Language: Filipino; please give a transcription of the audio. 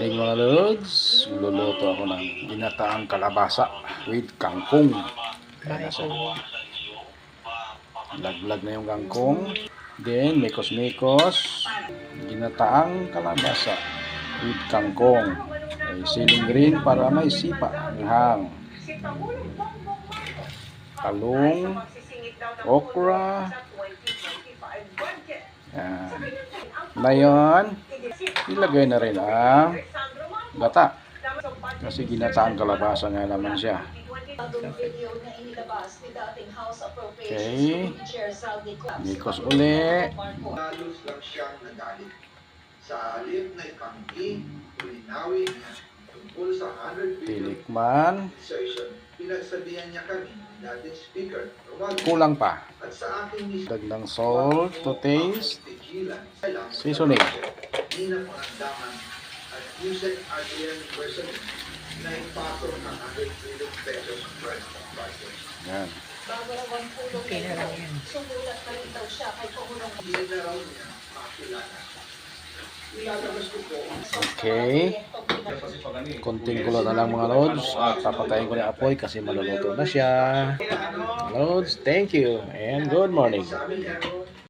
Morning mga lods, luluto ako ng ginataang kalabasa with kangkong. Kaya nasa laglag na yung kangkong. Then mikos-mikos, ginataang kalabasa with kangkong. May siling green para may sipa, hang. Talong, okra. Yan. Ngayon, ilagay na rin ang gata. Kasi ginataan kalabasa nga naman siya. Okay. Mikos uli. Halos lang siyang nagalit. Sa halip na ipanggi, tulinawin niya tungkol sa 100 billion Tinikman. insertion. Pinagsabihan niya kami, dating speaker, Romualdez. Kulang pa. At sa aking Dagdag ng salt to taste. Seasoning. Nina Pangandaman at Yusek Adrian Bersamin na ipatong ng 100 billion pesos worth of budget. Yan. Okay na raw yan. Hindi na raw niya makilala. Ilalabas ko po. Okay. Konting kulo na lang mga lods. At papatayin ko na apoy kasi maluluto na siya. Lods, thank you and good morning. Sabi niya,